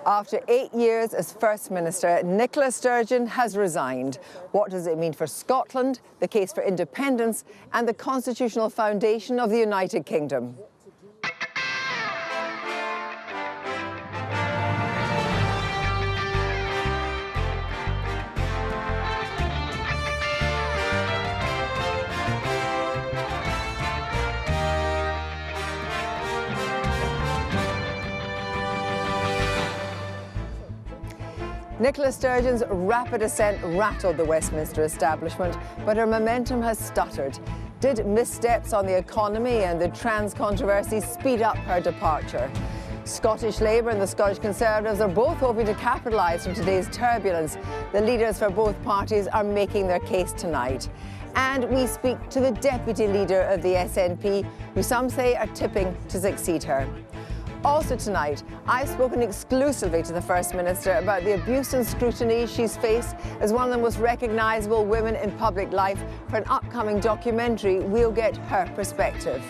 After 8 years as First Minister, Nicola Sturgeon has resigned. What does it mean for Scotland, the case for independence, and the constitutional foundation of the United Kingdom? Nicola Sturgeon's rapid ascent rattled the Westminster establishment, but her momentum has stuttered. Did missteps on the economy and the trans controversy speed up her departure? Scottish Labour and the Scottish Conservatives are both hoping to capitalise from today's turbulence. The leaders for both parties are making their case tonight. And we speak to the deputy leader of the SNP, who some say are tipping to succeed her. Also tonight, I've spoken exclusively to the First Minister about the abuse and scrutiny she's faced as one of the most recognisable women in public life. For an upcoming documentary, we'll get her perspective.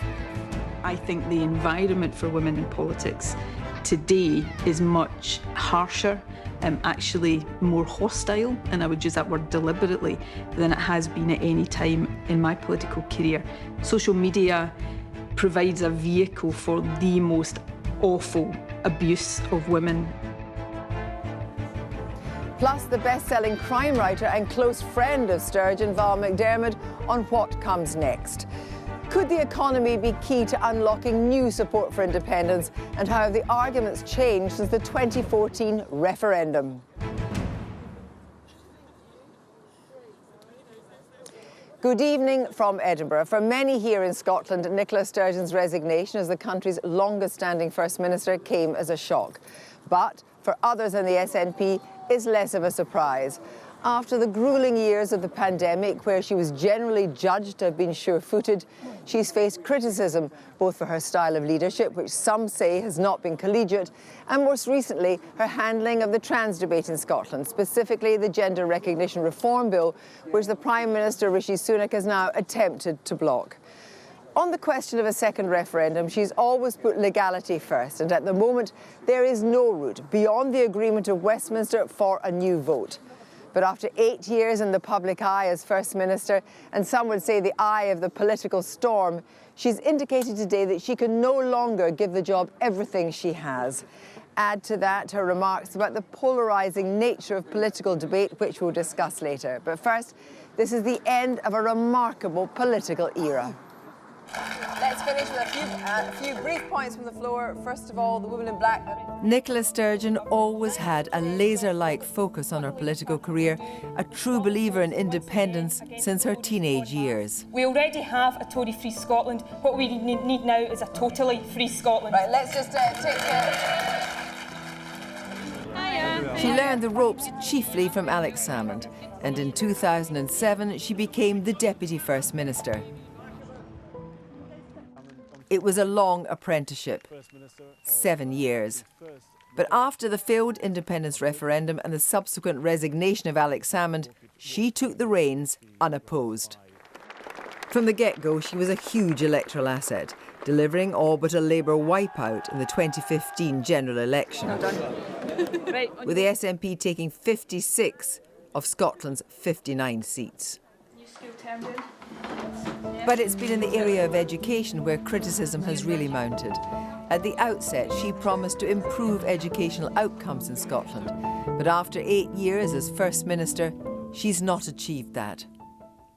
I think the environment for women in politics today is much harsher, actually more hostile, and I would use that word deliberately, than it has been at any time in my political career. Social media provides a vehicle for the most awful abuse of women. Plus, the best-selling crime writer and close friend of Sturgeon, Val McDermott, on what comes next. Could the economy be key to unlocking new support for independence, and how have the arguments changed since the 2014 referendum? Good evening from Edinburgh. For many here in Scotland, Nicola Sturgeon's resignation as the country's longest-standing First Minister came as a shock. But for others in the SNP, it's less of a surprise. After the gruelling years of the pandemic, where she was generally judged to have been sure-footed, she's faced criticism both for her style of leadership, which some say has not been collegiate, and most recently, her handling of the trans debate in Scotland, specifically the Gender Recognition Reform Bill, which the Prime Minister Rishi Sunak has now attempted to block. On the question of a second referendum, she's always put legality first, and at the moment, there is no route beyond the agreement of Westminster for a new vote. But after 8 years in the public eye as First Minister, and some would say the eye of the political storm, she's indicated today that she can no longer give the job everything she has. Add to that her remarks about the polarising nature of political debate, which we'll discuss later. But first, this is the end of a remarkable political era. Let's finish with a few brief points from the floor. First of all, the woman in black. Nicola Sturgeon always had a laser-like focus on her political career, a true believer in independence since her teenage years. We already have a Tory-free Scotland. What we need now is a totally free Scotland. Right, let's just take She learned the ropes chiefly from Alex Salmond, and in 2007 she became the Deputy First Minister. It was a long apprenticeship, 7 years. But after the failed independence referendum and the subsequent resignation of Alex Salmond, she took the reins unopposed. From the get-go, she was a huge electoral asset, delivering all but a Labour wipeout in the 2015 general election, with the SNP taking 56 of Scotland's 59 seats. But it's been in the area of education where criticism has really mounted. At the outset, she promised to improve educational outcomes in Scotland. But after 8 years as First Minister, she's not achieved that.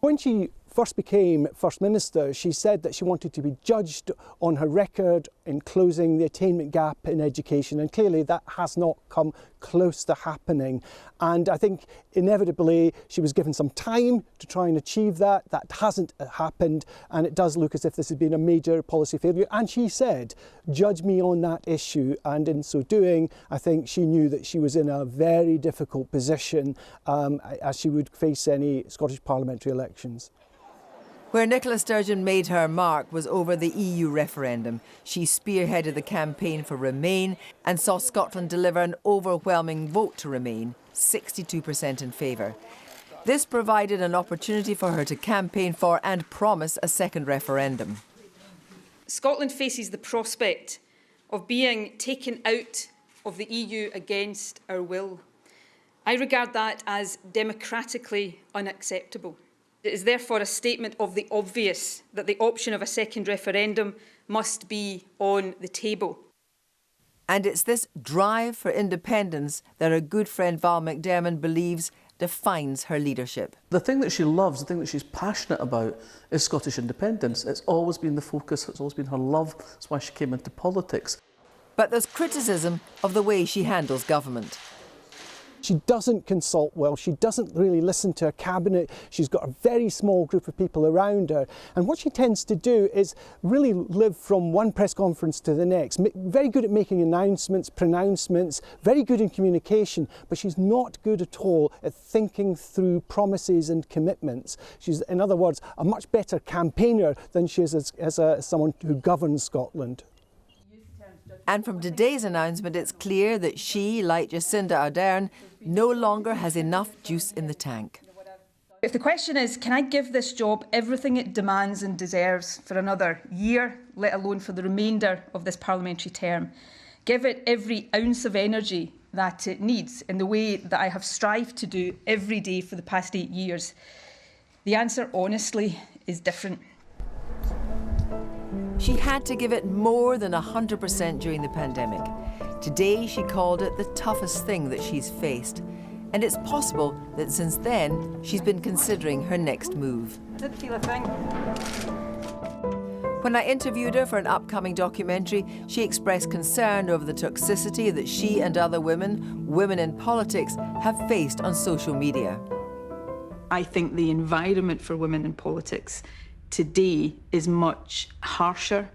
When she first became First Minister, she said that she wanted to be judged on her record in closing the attainment gap in education, and clearly that has not come close to happening. And I think inevitably she was given some time to try and achieve that. That hasn't happened, and it does look as if this has been a major policy failure. And she said, judge me on that issue, and in so doing, I think she knew that she was in a very difficult position as she would face any Scottish parliamentary elections. Where Nicola Sturgeon made her mark was over the EU referendum. She spearheaded the campaign for Remain and saw Scotland deliver an overwhelming vote to Remain, 62% in favour. This provided an opportunity for her to campaign for and promise a second referendum. Scotland faces the prospect of being taken out of the EU against our will. I regard that as democratically unacceptable. It is therefore a statement of the obvious that the option of a second referendum must be on the table. And it's this drive for independence that her good friend Val McDermott believes defines her leadership. The thing that she loves, the thing that she's passionate about is Scottish independence. It's always been the focus, it's always been her love. That's why she came into politics. But there's criticism of the way she handles government. She doesn't consult well, she doesn't really listen to her cabinet, she's got a very small group of people around her, and what she tends to do is really live from one press conference to the next. Very good at making announcements, pronouncements, very good in communication, but she's not good at all at thinking through promises and commitments. She's, in other words, a much better campaigner than she is as someone who governs Scotland. And from today's announcement, it's clear that she, like Jacinda Ardern, no longer has enough juice in the tank. If the question is, can I give this job everything it demands and deserves for another year, let alone for the remainder of this parliamentary term, give it every ounce of energy that it needs in the way that I have strived to do every day for the past 8 years, the answer, honestly, is different. She had to give it more than 100% during the pandemic. Today, she called it the toughest thing that she's faced. And it's possible that since then, she's been considering her next move. I did feel a thing. When I interviewed her for an upcoming documentary, she expressed concern over the toxicity that she and other women in politics, have faced on social media. I think the environment for women in politics today is much harsher,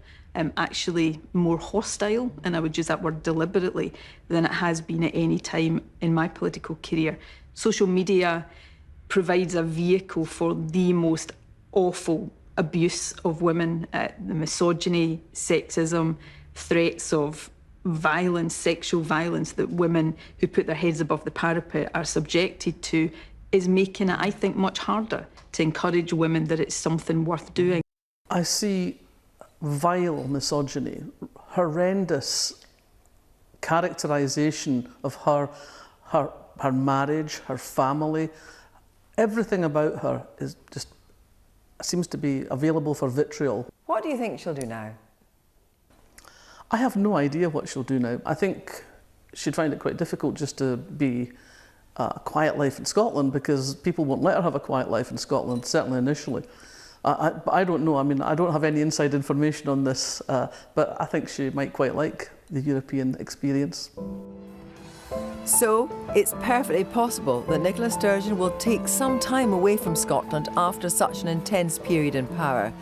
actually more hostile, and I would use that word deliberately, than it has been at any time in my political career. Social media provides a vehicle for the most awful abuse of women, the misogyny, sexism, threats of violence, sexual violence that women who put their heads above the parapet are subjected to, is making it, I think, much harder to encourage women that it's something worth doing. I see vile misogyny, horrendous characterisation of her marriage, her family. Everything about her is just seems to be available for vitriol. What do you think she'll do now? I have no idea what she'll do now. I think she'd find it quite difficult just to be a quiet life in Scotland, because people won't let her have a quiet life in Scotland, certainly initially. But I don't know. I mean, I don't have any inside information on this, but I think she might quite like the European experience. So, it's perfectly possible that Nicola Sturgeon will take some time away from Scotland after such an intense period in power.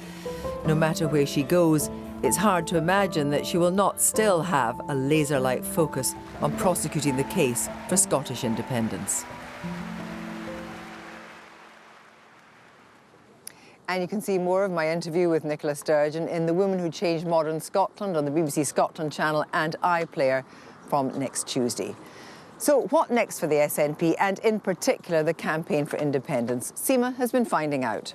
No matter where she goes, it's hard to imagine that she will not still have a laser-like focus on prosecuting the case for Scottish independence. And you can see more of my interview with Nicola Sturgeon in The Woman Who Changed Modern Scotland on the BBC Scotland channel and iPlayer from next Tuesday. So what next for the SNP, and in particular the campaign for independence? Seema has been finding out.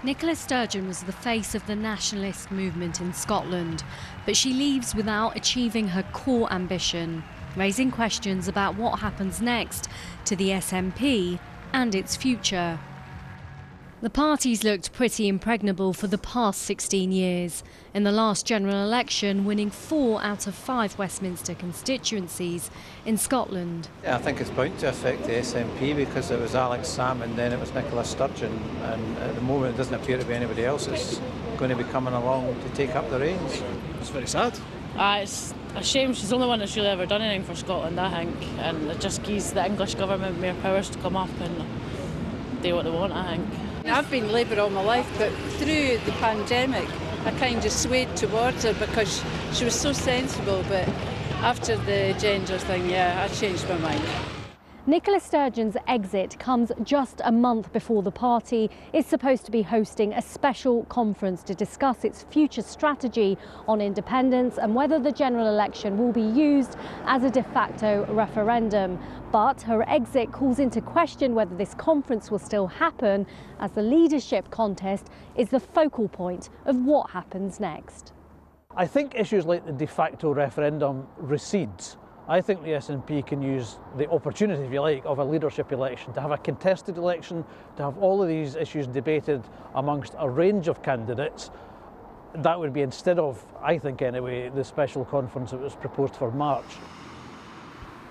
Nicola Sturgeon was the face of the nationalist movement in Scotland, but she leaves without achieving her core ambition, raising questions about what happens next to the SNP and its future. The party's looked pretty impregnable for the past 16 years. In the last general election, winning 4 out of 5 Westminster constituencies in Scotland. Yeah, I think it's bound to affect the SNP because it was Alex Salmond, then it was Nicola Sturgeon, and at the moment it doesn't appear to be anybody else that's going to be coming along to take up the reins. It's very sad. It's a shame. She's the only one that's really ever done anything for Scotland, I think, and it just gives the English government more powers to come up and do what they want, I think. I've been Labour all my life, but through the pandemic I kind of swayed towards her because she was so sensible, but after the gender thing, yeah, I changed my mind. Nicola Sturgeon's exit comes just a month before the party is supposed to be hosting a special conference to discuss its future strategy on independence and whether the general election will be used as a de facto referendum. But her exit calls into question whether this conference will still happen, as the leadership contest is the focal point of what happens next. I think issues like the de facto referendum recedes. I think the SNP can use the opportunity, if you like, of a leadership election, to have a contested election, to have all of these issues debated amongst a range of candidates. That would be instead of, I think anyway, the special conference that was proposed for March.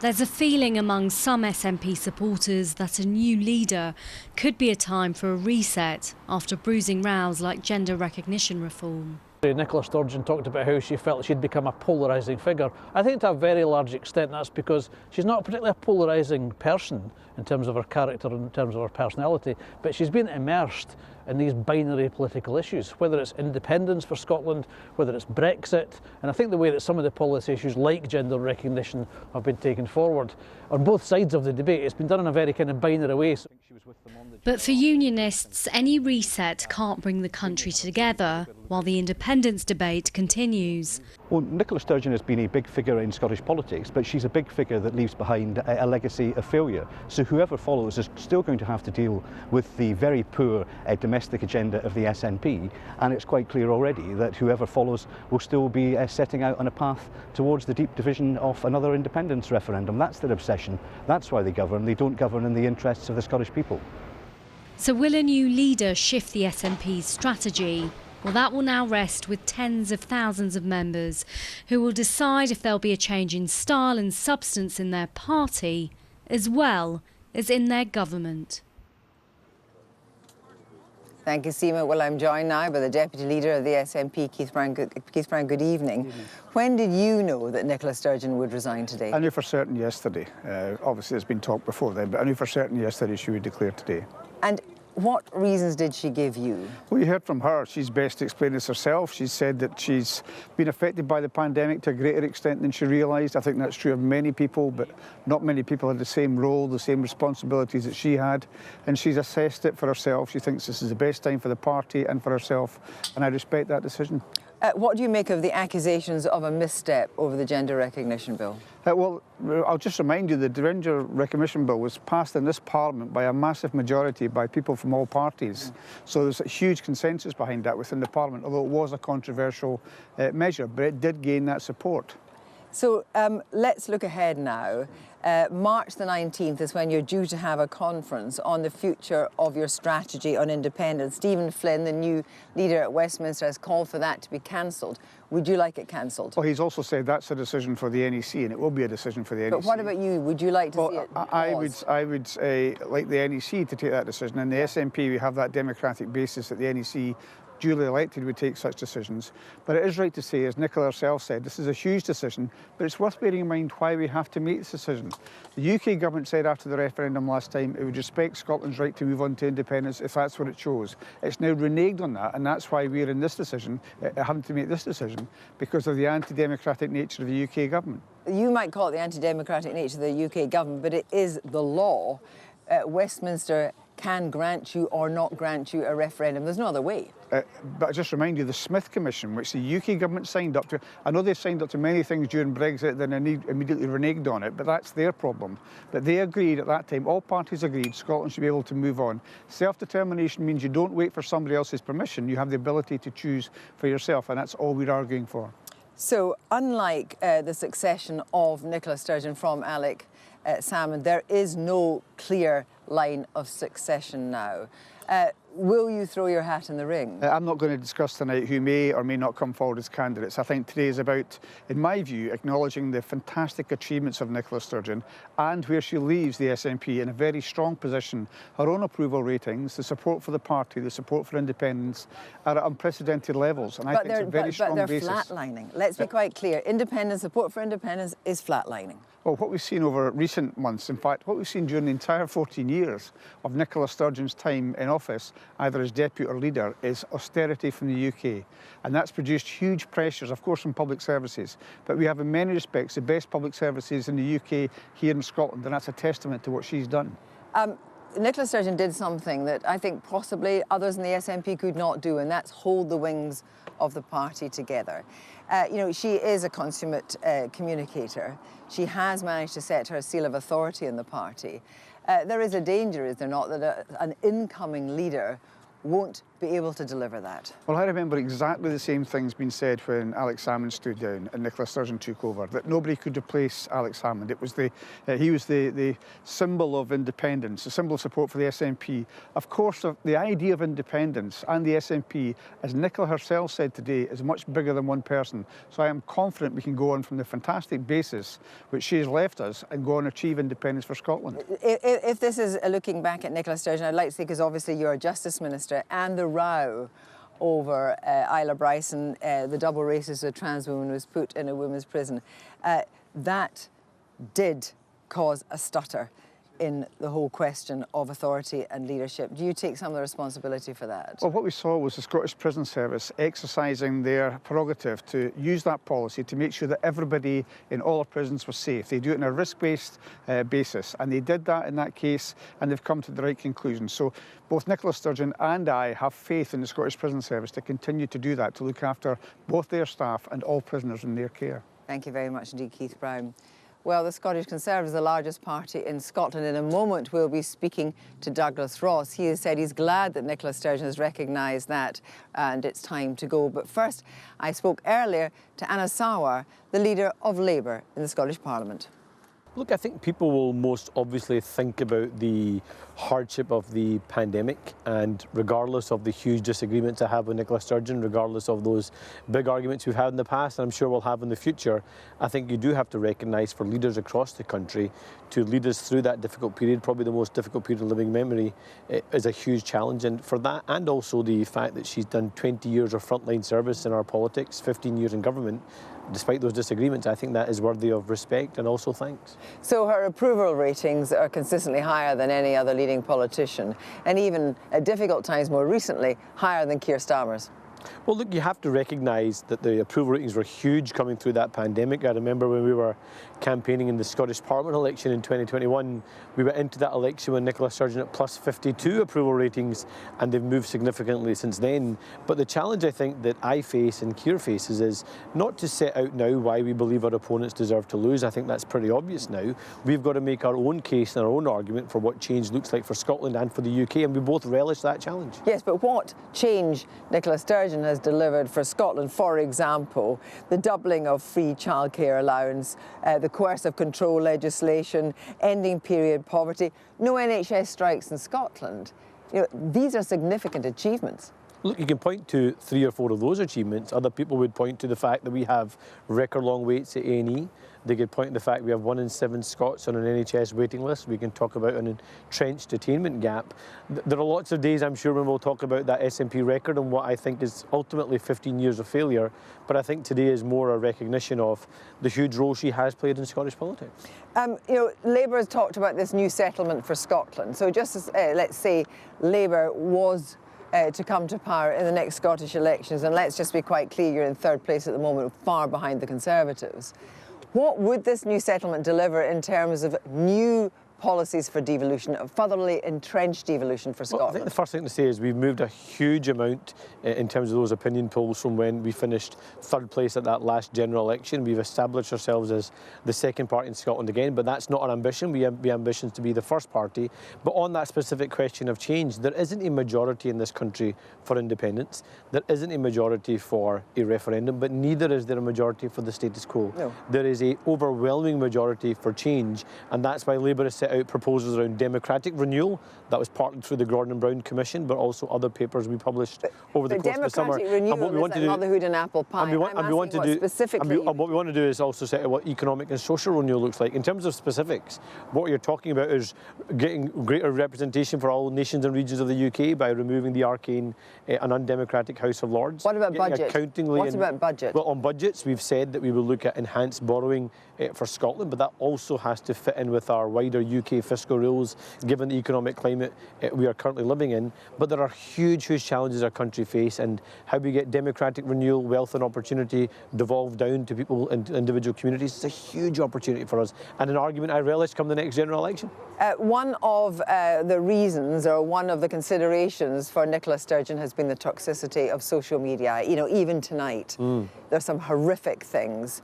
There's a feeling among some SNP supporters that a new leader could be a time for a reset after bruising rows like gender recognition reform. Nicola Sturgeon talked about how she felt she'd become a polarising figure. I think to a very large extent that's because she's not particularly a polarising person in terms of her character and in terms of her personality, but she's been immersed in these binary political issues, whether it's independence for Scotland, whether it's Brexit, and I think the way that some of the policy issues like gender recognition have been taken forward on both sides of the debate, it's been done in a very kind of binary way. But for unionists, any reset can't bring the country together while the independence debate continues. Well, Nicola Sturgeon has been a big figure in Scottish politics, but she's a big figure that leaves behind a legacy of failure. So whoever follows is still going to have to deal with the very poor domestic agenda of the SNP, and it's quite clear already that whoever follows will still be setting out on a path towards the deep division of another independence referendum. That's their obsession. That's why they govern. They don't govern in the interests of the Scottish people. So will a new leader shift the SNP's strategy? Well, that will now rest with tens of thousands of members who will decide if there'll be a change in style and substance in their party as well as in their government. Thank you, Seema. Well, I'm joined now by the Deputy Leader of the SNP, Keith Brown. Keith Brown, good evening. Good evening. When did you know that Nicola Sturgeon would resign today? I knew for certain yesterday. Obviously, there's been talk before then, but I knew for certain yesterday she would declare today. And what reasons did she give you? Well, you heard from her. She's best explained this herself. She said that she's been affected by the pandemic to a greater extent than she realised. I think that's true of many people, but not many people had the same role, the same responsibilities that she had. And she's assessed it for herself. She thinks this is the best time for the party and for herself, and I respect that decision. What do you make of the accusations of a misstep over the Gender Recognition Bill? Well, I'll just remind you that the Gender Recognition Bill was passed in this Parliament by a massive majority by people from all parties. So there's a huge consensus behind that within the Parliament, although it was a controversial measure, but it did gain that support. So let's look ahead now. March the 19th is when you're due to have a conference on the future of your strategy on independence. Stephen Flynn, the new leader at Westminster, has called for that to be cancelled. Would you like it cancelled? Well, he's also said that's a decision for the NEC, and it will be a decision for the NEC. But what about you? Would you like to see it paused? I would like the NEC to take that decision, and the SNP, we have that democratic basis that the NEC duly elected would take such decisions. But it is right to say, as Nicola herself said, this is a huge decision, but it's worth bearing in mind why we have to make this decision. The UK government said after the referendum last time it would respect Scotland's right to move on to independence if that's what it chose. It's now reneged on that, and that's why we're in this decision, having to make this decision, because of the anti-democratic nature of the UK government. You might call it the anti-democratic nature of the UK government, but it is the law. Westminster can grant you or not grant you a referendum. There's no other way. But I just remind you, the Smith Commission, which the UK government signed up to, I know they signed up to many things during Brexit, then immediately reneged on it, but that's their problem. But they agreed at that time, all parties agreed, Scotland should be able to move on. Self-determination means you don't wait for somebody else's permission, you have the ability to choose for yourself, and that's all we're arguing for. So, unlike the succession of Nicola Sturgeon from Alex Salmond, there is no clear line of succession now. Will you throw your hat in the ring? I'm not going to discuss tonight who may or may not come forward as candidates. I think today is about, in my view, acknowledging the fantastic achievements of Nicola Sturgeon and where she leaves the SNP in a very strong position. Her own approval ratings, the support for the party, the support for independence are at unprecedented levels, and I think it's a very strong basis. But they're flatlining. Let's be quite clear. Independence, support for independence is flatlining. Well, what we've seen over recent months, in fact, what we've seen during the entire 14 years of Nicola Sturgeon's time in office, either as deputy or leader, is austerity from the UK. And that's produced huge pressures, of course, on public services. But we have, in many respects, the best public services in the UK here in Scotland, and that's a testament to what she's done. Nicola Sturgeon did something that I think possibly others in the SNP could not do, and that's hold the wings of the party together. You know, she is a consummate communicator. She has managed to set her seal of authority in the party. There is a danger, is there not, that an incoming leader won't be able to deliver that. Well, I remember exactly the same things being said when Alex Salmond stood down and Nicola Sturgeon took over, that nobody could replace Alex Salmond. It was he was the symbol of independence, the symbol of support for the SNP. Of course, the idea of independence and the SNP, as Nicola herself said today, is much bigger than one person. So I am confident we can go on from the fantastic basis which she has left us and go on and achieve independence for Scotland. If this is looking back at Nicola Sturgeon, I'd like to say, because obviously you're a Justice Minister, and the row over Isla Bryson, the double racist a trans woman was put in a women's prison, that did cause a stutter in the whole question of authority and leadership. Do you take some of the responsibility for that? Well, what we saw was the Scottish Prison Service exercising their prerogative to use that policy to make sure that everybody in all our prisons was safe. They do it on a risk-based basis, and they did that in that case, and they've come to the right conclusion. So both Nicola Sturgeon and I have faith in the Scottish Prison Service to continue to do that, to look after both their staff and all prisoners in their care. Thank you very much indeed, Keith Brown. Well, the Scottish Conservatives are the largest party in Scotland. In a moment, we'll be speaking to Douglas Ross. He has said he's glad that Nicola Sturgeon has recognised that and it's time to go. But first, I spoke earlier to Anna Sawar, the leader of Labour in the Scottish Parliament. Look, I think people will most obviously think about the hardship of the pandemic, and regardless of the huge disagreements I have with Nicola Sturgeon, regardless of those big arguments we've had in the past and I'm sure we'll have in the future, I think you do have to recognise for leaders across the country to lead us through that difficult period, probably the most difficult period in living memory, is a huge challenge. And for that, and also the fact that she's done 20 years of frontline service in our politics, 15 years in government, despite those disagreements, I think that is worthy of respect and also thanks. So her approval ratings are consistently higher than any other leading politician, and even at difficult times more recently, higher than Keir Starmer's. Well, look, you have to recognise that the approval ratings were huge coming through that pandemic. I remember when we were campaigning in the Scottish Parliament election in 2021, we went into that election with Nicola Sturgeon at plus 52 approval ratings, and they've moved significantly since then. But the challenge I think that I face and Keir faces is not to set out now why we believe our opponents deserve to lose. I think that's pretty obvious now. We've got to make our own case and our own argument for what change looks like for Scotland and for the UK, and we both relish that challenge. Yes, but what change Nicola Sturgeon has delivered for Scotland, for example, the doubling of free childcare allowance, the coercive control legislation, ending period poverty, no NHS strikes in Scotland. You know, these are significant achievements. Look, you can point to 3 or 4 of those achievements. Other people would point to the fact that we have record long waits at A&E. They could point to the fact we have 1 in 7 Scots on an NHS waiting list. We can talk about an entrenched attainment gap. There are lots of days, I'm sure, when we'll talk about that SNP record and what I think is ultimately 15 years of failure. But I think today is more a recognition of the huge role she has played in Scottish politics. You know, Labour has talked about this new settlement for Scotland. So just as, let's say, Labour was to come to power in the next Scottish elections, and let's just be quite clear, you're in 3rd place at the moment, far behind the Conservatives. What would this new settlement deliver in terms of new policies for devolution, furtherly entrenched devolution for Scotland? Well, I think the first thing to say is we've moved a huge amount in terms of those opinion polls from when we finished 3rd place at that last general election. We've established ourselves as the 2nd party in Scotland again, but that's not our ambition. We have ambitions to be the 1st party. But on that specific question of change, there isn't a majority in this country for independence. There isn't a majority for a referendum, but neither is there a majority for the status quo. No. There is an overwhelming majority for change, and that's why Labour has set out proposals around democratic renewal. That was partly through the Gordon Brown Commission, but also other papers we published over the course of the summer. Democratic renewal is like motherhood and apple pie. And what we want to do is also set out what economic and social renewal looks like. In terms of specifics, what you're talking about is getting greater representation for all nations and regions of the UK by removing the arcane and undemocratic House of Lords. What about budget? What about budget? Well, on budgets, we've said that we will look at enhanced borrowing for Scotland, but that also has to fit in with our wider UK fiscal rules, given the economic climate we are currently living in. But there are huge, huge challenges our country face, and how we get democratic renewal, wealth and opportunity devolved down to people and individual communities is a huge opportunity for us, and an argument I relish come the next general election. One of the reasons, or one of the considerations for Nicola Sturgeon has been the toxicity of social media. You know, even tonight, there's some horrific things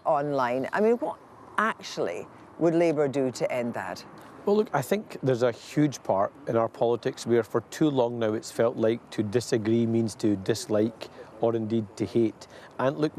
online. I mean, what actually would Labour do to end that? Well, look, I think there's a huge part in our politics where for too long now it's felt like to disagree means to dislike or indeed to hate. And look,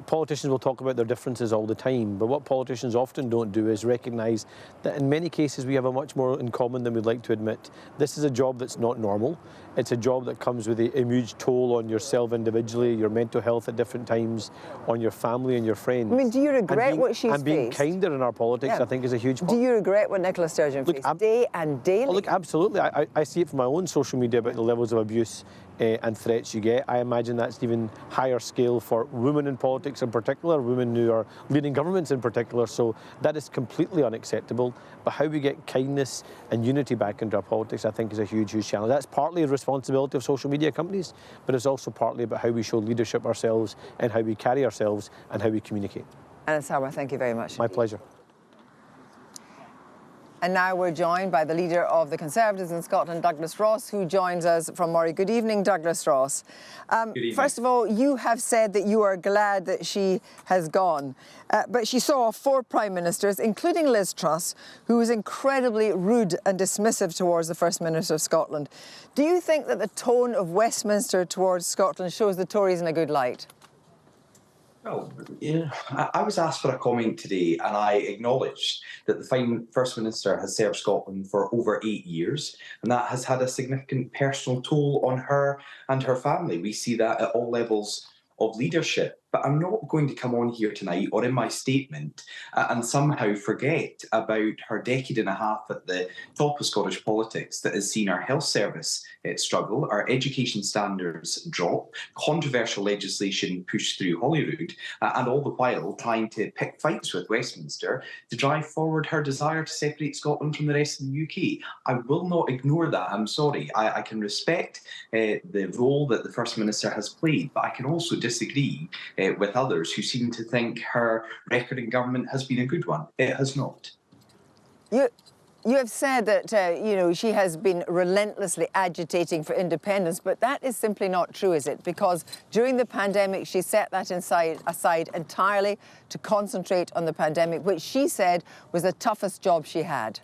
politicians will talk about their differences all the time, but what politicians often don't do is recognise that in many cases we have a much more in common than we'd like to admit. This is a job that's not normal. It's a job that comes with a huge toll on yourself individually, your mental health at different times, on your family and your friends. I mean, do you regret what she's And being faced? kinder in our politics, Yeah. I think, is a huge part. Do you regret what Nicola Sturgeon faced day and daily? Oh, look, absolutely. I see it from my own social media about the levels of abuse and threats you get. I imagine that's an even higher scale for women in politics in particular, women who are leading governments in particular. So that is completely unacceptable. But how we get kindness and unity back into our politics, I think, is a huge, huge challenge. That's partly a responsibility of social media companies, but it's also partly about how we show leadership ourselves and how we carry ourselves and how we communicate. Anna Sarwar, thank you very much. My pleasure. And now we're joined by the leader of the Conservatives in Scotland, Douglas Ross, who joins us from Moray. Good evening, Douglas Ross. Good evening. First of all, you have said that you are glad that she has gone. But she saw 4 Prime Ministers, including Liz Truss, who was incredibly rude and dismissive towards the First Minister of Scotland. Do you think that the tone of Westminster towards Scotland shows the Tories in a good light? Well, I was asked for a comment today, and I acknowledged that the First Minister has served Scotland for over 8 years, and that has had a significant personal toll on her and her family. We see that at all levels of leadership. But I'm not going to come on here tonight or in my statement and somehow forget about her decade and a half at the top of Scottish politics that has seen our health service struggle, our education standards drop, controversial legislation pushed through Holyrood, and all the while trying to pick fights with Westminster to drive forward her desire to separate Scotland from the rest of the UK. I will not ignore that, I'm sorry. I can respect the role that the First Minister has played, but I can also disagree with others who seem to think her record in government has been a good one. It has not. You have said that, she has been relentlessly agitating for independence, but that is simply not true, is it? Because during the pandemic, she set that aside entirely to concentrate on the pandemic, which she said was the toughest job she had.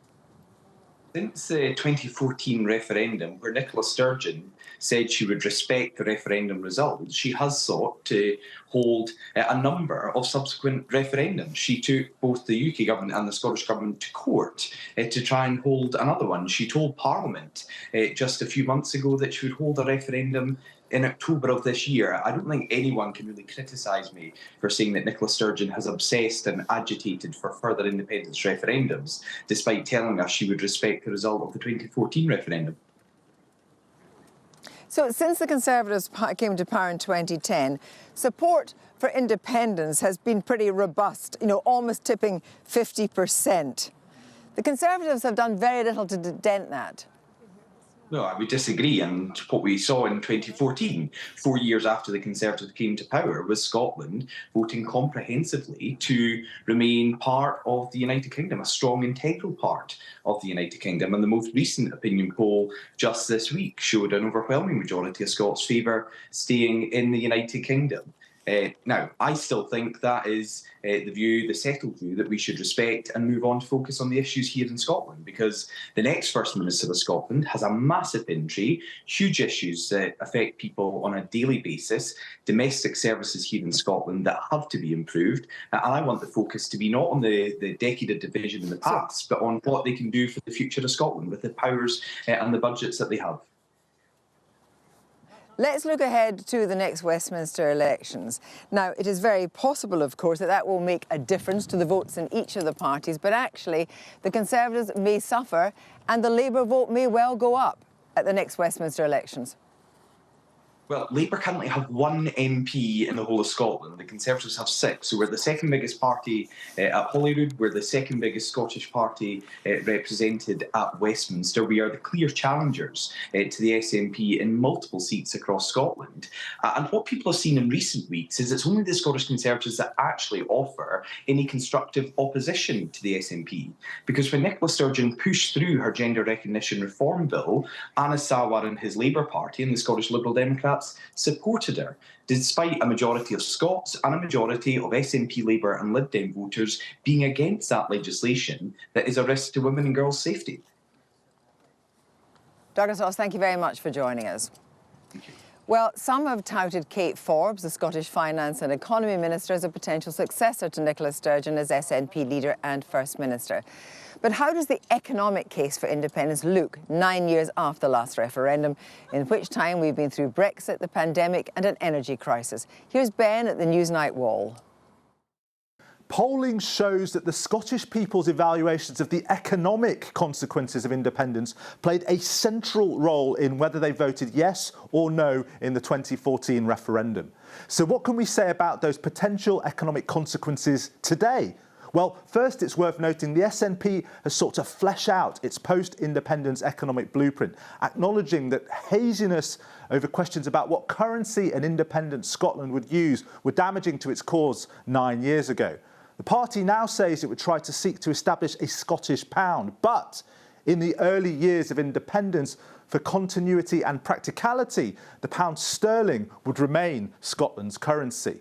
Since the 2014 referendum, where Nicola Sturgeon said she would respect the referendum results, she has sought to hold a number of subsequent referendums. She took both the UK government and the Scottish government to court to try and hold another one. She told Parliament just a few months ago that she would hold a referendum in October of this year. I don't think anyone can really criticise me for saying that Nicola Sturgeon has obsessed and agitated for further independence referendums, despite telling us she would respect the result of the 2014 referendum. So since the Conservatives came to power in 2010, support for independence has been pretty robust, almost tipping 50%. The Conservatives have done very little to dent that. No, I would disagree. And what we saw in 2014, 4 years after the Conservatives came to power, was Scotland voting comprehensively to remain part of the United Kingdom, a strong, integral part of the United Kingdom. And the most recent opinion poll just this week showed an overwhelming majority of Scots favour staying in the United Kingdom. Now, I still think that is the settled view, that we should respect and move on to focus on the issues here in Scotland, because the next First Minister of Scotland has a massive intrigue, huge issues that affect people on a daily basis, domestic services here in Scotland that have to be improved. And I want the focus to be not on the decade of division in the past, but on what they can do for the future of Scotland with the powers and the budgets that they have. Let's look ahead to the next Westminster elections. Now, it is very possible, of course, that will make a difference to the votes in each of the parties, but actually the Conservatives may suffer and the Labour vote may well go up at the next Westminster elections. Well, Labour currently have 1 MP in the whole of Scotland. The Conservatives have 6. So we're the second biggest party at Holyrood. We're the second biggest Scottish party represented at Westminster. We are the clear challengers to the SNP in multiple seats across Scotland. And what people have seen in recent weeks is it's only the Scottish Conservatives that actually offer any constructive opposition to the SNP. Because when Nicola Sturgeon pushed through her gender recognition reform bill, Anna Sarwar and his Labour Party and the Scottish Liberal Democrats Democrats supported her, despite a majority of Scots and a majority of SNP, Labour and Lib Dem voters being against that legislation that is a risk to women and girls' safety. Douglas Ross, thank you very much for joining us. Thank you. Well, some have touted Kate Forbes, the Scottish Finance and Economy Minister, as a potential successor to Nicola Sturgeon as SNP leader and First Minister. But how does the economic case for independence look 9 years after the last referendum, in which time we've been through Brexit, the pandemic and an energy crisis? Here's Ben at the Newsnight wall. Polling shows that the Scottish people's evaluations of the economic consequences of independence played a central role in whether they voted yes or no in the 2014 referendum. So what can we say about those potential economic consequences today? Well, first, it's worth noting the SNP has sought to flesh out its post-independence economic blueprint, acknowledging that haziness over questions about what currency an independent Scotland would use were damaging to its cause 9 years ago. The party now says it would try to seek to establish a Scottish pound, but in the early years of independence, for continuity and practicality, the pound sterling would remain Scotland's currency.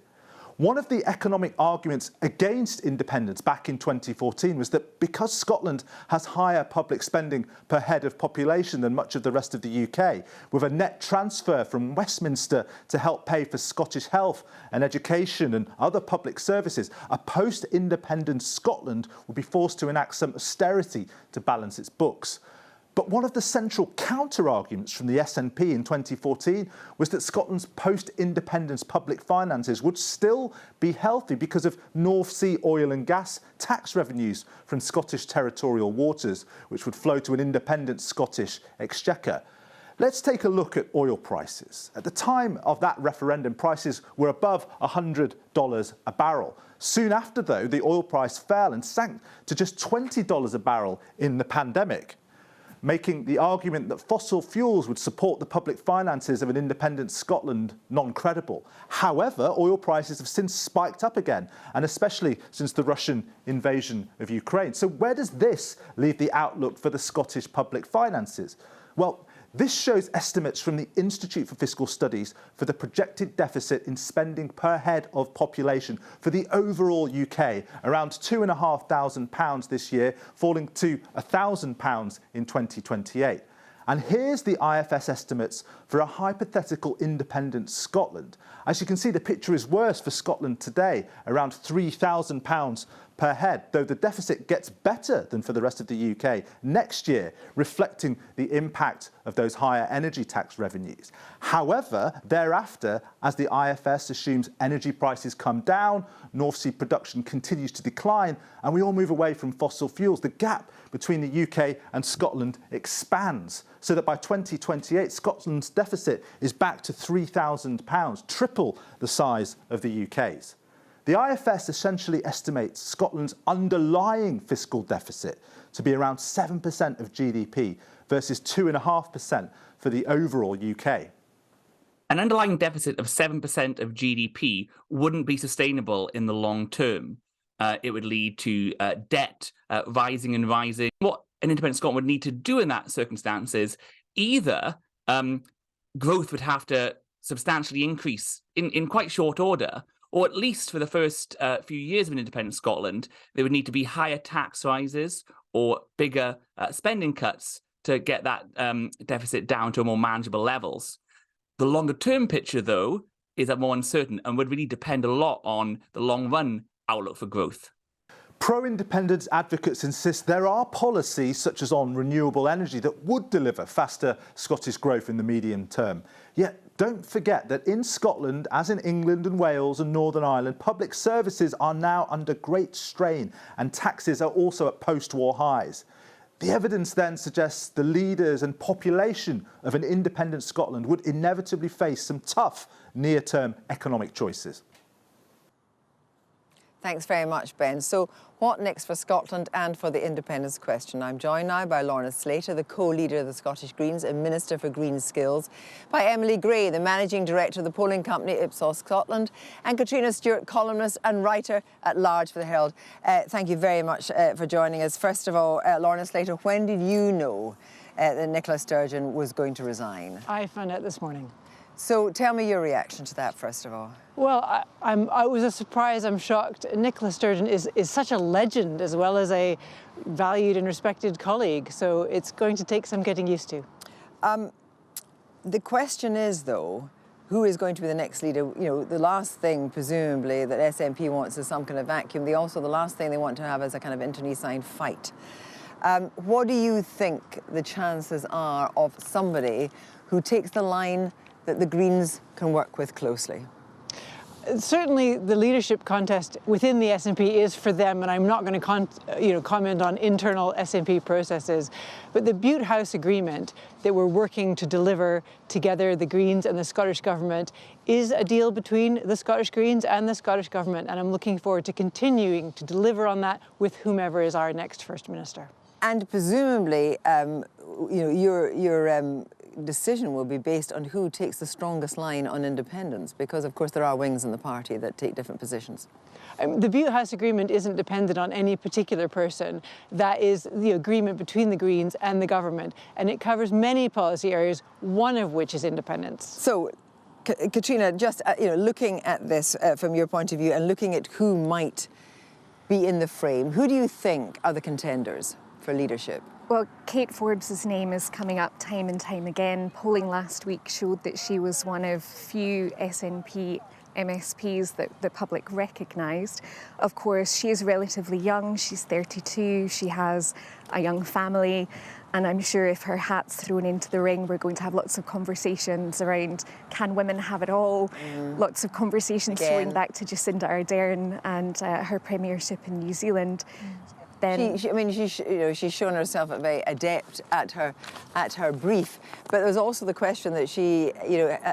One of the economic arguments against independence back in 2014 was that because Scotland has higher public spending per head of population than much of the rest of the UK, with a net transfer from Westminster to help pay for Scottish health and education and other public services, a post-independence Scotland would be forced to enact some austerity to balance its books. But one of the central counter-arguments from the SNP in 2014 was that Scotland's post-independence public finances would still be healthy because of North Sea oil and gas tax revenues from Scottish territorial waters, which would flow to an independent Scottish exchequer. Let's take a look at oil prices. At the time of that referendum, prices were above $100 a barrel. Soon after, though, the oil price fell and sank to just $20 a barrel in the pandemic, making the argument that fossil fuels would support the public finances of an independent Scotland non-credible. However, oil prices have since spiked up again, and especially since the Russian invasion of Ukraine. So where does this leave the outlook for the Scottish public finances? Well, this shows estimates from the Institute for Fiscal Studies for the projected deficit in spending per head of population for the overall UK, around £2,500 this year, falling to £1,000 in 2028. And here's the IFS estimates for a hypothetical independent Scotland. As you can see, the picture is worse for Scotland today, around £3,000 per head, though the deficit gets better than for the rest of the UK next year, reflecting the impact of those higher energy tax revenues. However, thereafter, as the IFS assumes energy prices come down, North Sea production continues to decline, and we all move away from fossil fuels, the gap between the UK and Scotland expands, so that by 2028, Scotland's deficit is back to £3,000, triple the size of the UK's. The IFS essentially estimates Scotland's underlying fiscal deficit to be around 7% of GDP versus 2.5% for the overall UK. An underlying deficit of 7% of GDP wouldn't be sustainable in the long term. It would lead to debt rising and rising. What an independent Scotland would need to do in that circumstance is either growth would have to substantially increase in quite short order, or at least for the first few years of an independent Scotland, there would need to be higher tax rises or bigger spending cuts to get that deficit down to more manageable levels. The longer-term picture, though, is more uncertain and would really depend a lot on the long-run outlook for growth. Pro-independence advocates insist there are policies, such as on renewable energy, that would deliver faster Scottish growth in the medium term. Yet, don't forget that in Scotland, as in England and Wales and Northern Ireland, public services are now under great strain and taxes are also at post-war highs. The evidence then suggests the leaders and population of an independent Scotland would inevitably face some tough near-term economic choices. Thanks very much, Ben. So what next for Scotland and for the independence question? I'm joined now by Lorna Slater, the co-leader of the Scottish Greens and Minister for Green Skills, by Emily Gray, the Managing Director of the polling company Ipsos Scotland, and Katrina Stewart, columnist and writer at large for the Herald. Thank you very much for joining us. First of all, Lorna Slater, when did you know that Nicola Sturgeon was going to resign? I found out this morning. So tell me your reaction to that, first of all. Well, I was a surprise, I'm shocked. Nicola Sturgeon is such a legend as well as a valued and respected colleague, so it's going to take some getting used to. The question is, though, who is going to be the next leader? You know, the last thing, presumably, that SNP wants is some kind of vacuum. The last thing they want to have is a kind of internecine fight. What do you think the chances are of somebody who takes the line that the Greens can work with closely? Certainly, the leadership contest within the SNP is for them, and I'm not going to comment on internal SNP processes. But the Butte House agreement that we're working to deliver together, the Greens and the Scottish Government, is a deal between the Scottish Greens and the Scottish Government, and I'm looking forward to continuing to deliver on that with whomever is our next First Minister. And presumably, your decision will be based on who takes the strongest line on independence, because of course there are wings in the party that take different positions. The Butte House agreement isn't dependent on any particular person. That is the agreement between the Greens and the government, and it covers many policy areas, one of which is independence. So, Katrina, just looking at this from your point of view and looking at who might be in the frame, who do you think are the contenders for leadership? Well, Kate Forbes' name is coming up time and time again. Polling last week showed that she was one of few SNP MSPs that the public recognised. Of course, she is relatively young. She's 32. She has a young family. And I'm sure if her hat's thrown into the ring, we're going to have lots of conversations around, can women have it all? Lots of conversations going back to Jacinda Ardern and her premiership in New Zealand. Then she's shown herself very adept at her brief, but there's also the question that she,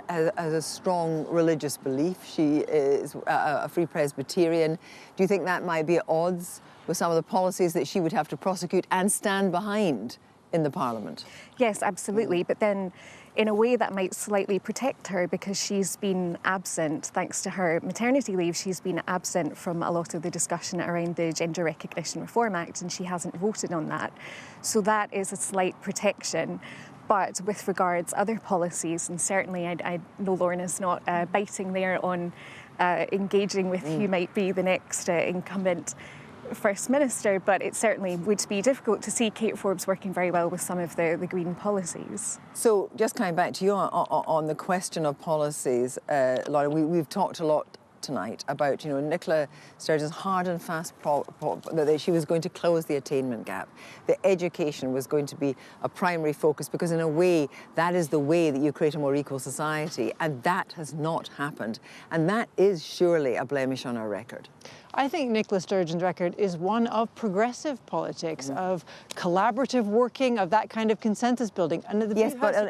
has a strong religious belief. She is a Free Presbyterian. Do you think that might be at odds with some of the policies that she would have to prosecute and stand behind in the Parliament? Yes, absolutely. But then, in a way, that might slightly protect her because she's been absent, thanks to her maternity leave, she's been absent from a lot of the discussion around the Gender Recognition Reform Act, and she hasn't voted on that. So that is a slight protection. But with regards other policies, and certainly I know Lorna's not biting there on engaging with who might be the next incumbent First Minister, but it certainly would be difficult to see Kate Forbes working very well with some of the Green policies. So just coming back to you on the question of policies, Laura, we've talked a lot tonight about, Nicola Sturgeon's hard and fast that she was going to close the attainment gap. The education was going to be a primary focus because in a way, that is the way that you create a more equal society, and that has not happened. And that is surely a blemish on our record. I think Nicola Sturgeon's record is one of progressive politics, of collaborative working, of that kind of consensus building. And the yes, but on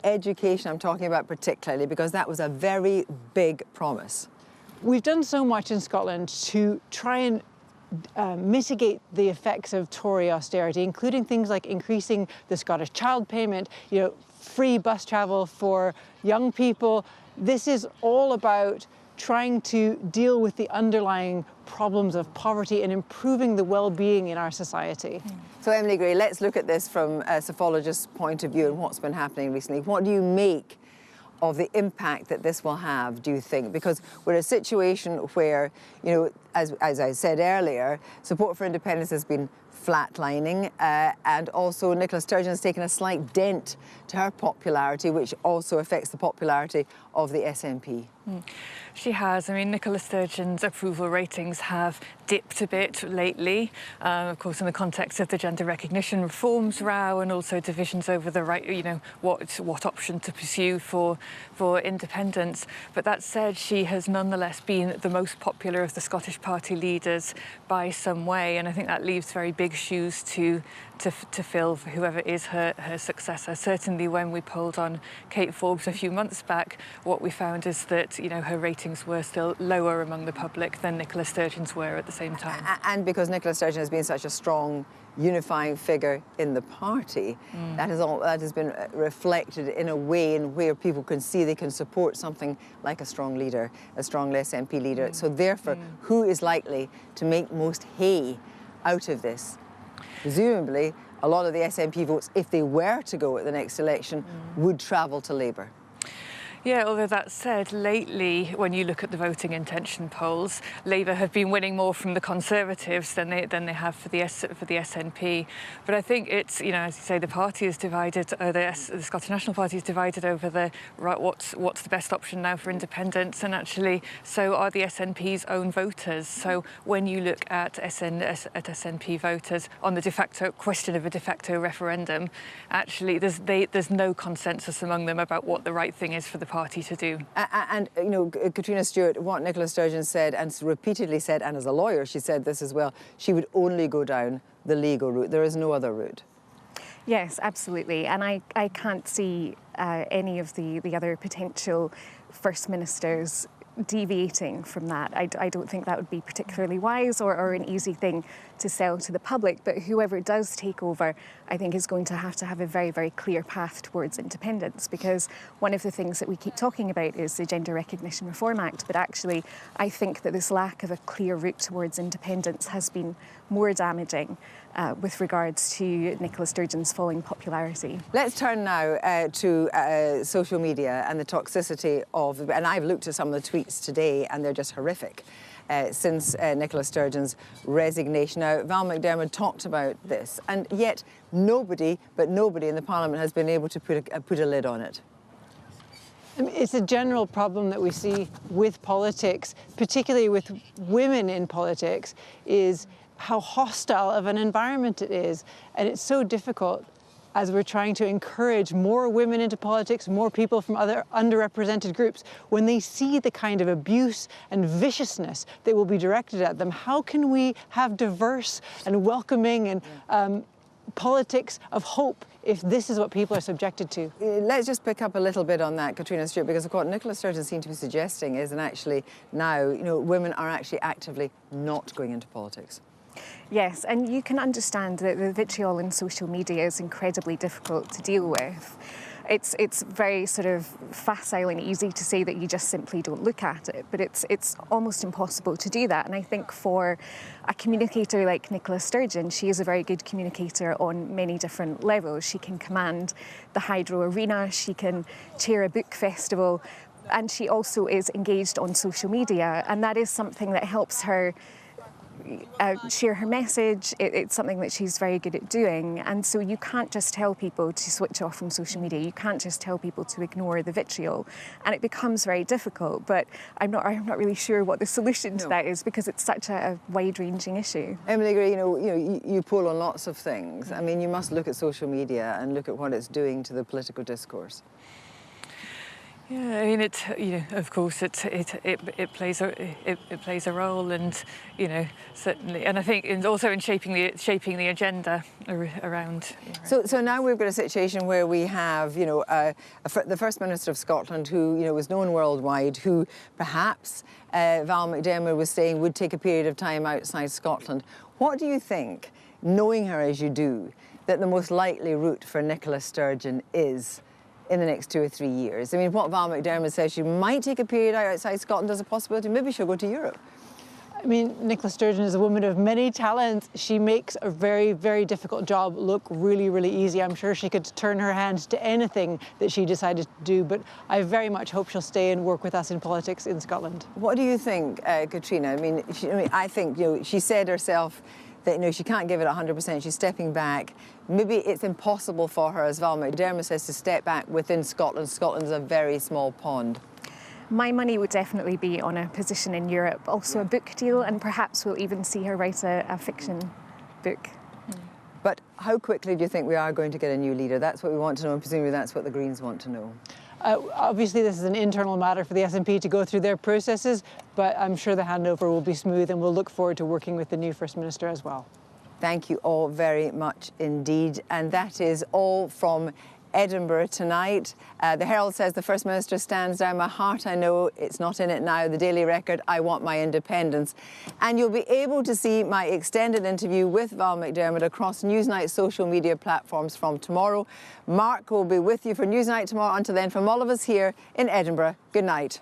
education, I'm talking about particularly because that was a very big promise. We've done so much in Scotland to try and mitigate the effects of Tory austerity, including things like increasing the Scottish child payment, free bus travel for young people. This is all about trying to deal with the underlying problems of poverty and improving the well-being in our society. So Emily Gray, let's look at this from a psephologist's point of view and what's been happening recently. What do you make of the impact that this will have, do you think? Because we're in a situation where, as I said earlier, support for independence has been flatlining, and also Nicola Sturgeon has taken a slight dent to her popularity, which also affects the popularity of the SNP. She has. I mean, Nicola Sturgeon's approval ratings have dipped a bit lately, of course, in the context of the gender recognition reforms row and also divisions over the right, what option to pursue for independence. But that said, she has nonetheless been the most popular of the Scottish party leaders by some way, and I think that leaves very big shoes to fill for whoever is her successor. Certainly when we polled on Kate Forbes a few months back, what we found is that, her ratings were still lower among the public than Nicola Sturgeon's were at the same time. And because Nicola Sturgeon has been such a strong unifying figure in the party, that has been reflected in a way in where people can see they can support something like a strong leader, a strong SNP leader. So therefore, who is likely to make most hay out of this? Presumably, a lot of the SNP votes, if they were to go at the next election, would travel to Labour. Yeah, although that said, lately, when you look at the voting intention polls, Labour have been winning more from the Conservatives than they have for the SNP. But I think it's, you know, as you say, the party is divided. The Scottish National Party is divided over the right. What's the best option now for independence, and actually, so are the SNP's own voters. So when you look at SNP voters on the de facto question of a de facto referendum, actually, there's no consensus among them about what the right thing is for the party to do. And you know, Katrina Stewart, what Nicola Sturgeon said, and repeatedly said, and as a lawyer she said this as well, she would only go down the legal route. There is no other route. Yes, absolutely. And I can't see any of the other potential First Ministers deviating from that. I don't think that would be particularly wise or an easy thing to sell to the public, but whoever does take over, I think is going to have a very, very clear path towards independence, because one of the things that we keep talking about is the Gender Recognition Reform Act, but actually I think that this lack of a clear route towards independence has been more damaging with regards to Nicola Sturgeon's falling popularity. Let's turn now to social media and the toxicity of, and I've looked at some of the tweets today and they're just horrific since Nicola Sturgeon's resignation. Now, Val McDermott talked about this, and yet nobody in the Parliament has been able to put a lid on it. I mean, it's a general problem that we see with politics, particularly with women in politics, is how hostile of an environment it is. And it's so difficult as we're trying to encourage more women into politics, more people from other underrepresented groups, when they see the kind of abuse and viciousness that will be directed at them. How can we have diverse and welcoming and politics of hope if this is what people are subjected to? Let's just pick up a little bit on that, Katrina Stewart, because what Nicola Sturgeon seemed to be suggesting is, and actually now, you know, women are actually actively not going into politics. Yes, and you can understand that the vitriol in social media is incredibly difficult to deal with. It's very sort of facile and easy to say that you just simply don't look at it, but it's almost impossible to do that. And I think for a communicator like Nicola Sturgeon, she is a very good communicator on many different levels. She can command the Hydro Arena, she can chair a book festival, and she also is engaged on social media, and that is something that helps her share her message. It's something that she's very good at doing, and so you can't just tell people to switch off from social media. You can't just tell people to ignore the vitriol, and it becomes very difficult. But I'm not really sure what the solution to that is, because it's such a wide-ranging issue. Emily Gray, you poll on lots of things. I mean, you must look at social media and look at what it's doing to the political discourse. Yeah, I mean, of course, it plays a role, and certainly, and I think also in shaping the agenda around. So now we've got a situation where we have, the First Minister of Scotland, who was known worldwide, who perhaps Val McDermott was saying would take a period of time outside Scotland. What do you think, knowing her as you do, that the most likely route for Nicola Sturgeon is in the next 2 or 3 years? I mean, what Val McDermott says, she might take a period outside Scotland as a possibility. Maybe she'll go to Europe. I mean, Nicola Sturgeon is a woman of many talents. She makes a very, very difficult job look really, really easy. I'm sure she could turn her hand to anything that she decided to do, but I very much hope she'll stay and work with us in politics in Scotland. What do you think, Katrina? I mean, I think, she said herself that, she can't give it 100%, she's stepping back. Maybe it's impossible for her, as Val McDermott says, to step back within Scotland. Scotland's a very small pond. My money would definitely be on a position in Europe, also a book deal, and perhaps we'll even see her write a fiction book. But how quickly do you think we are going to get a new leader? That's what we want to know, and presumably that's what the Greens want to know. Obviously, this is an internal matter for the SNP to go through their processes, but I'm sure the handover will be smooth, and we'll look forward to working with the new First Minister as well. Thank you all very much indeed. And that is all from Edinburgh tonight. The Herald says the First Minister stands down. My heart, I know, it's not in it now. The Daily Record, I want my independence. And you'll be able to see my extended interview with Val McDermott across Newsnight social media platforms from tomorrow. Mark will be with you for Newsnight tomorrow. Until then, from all of us here in Edinburgh, good night.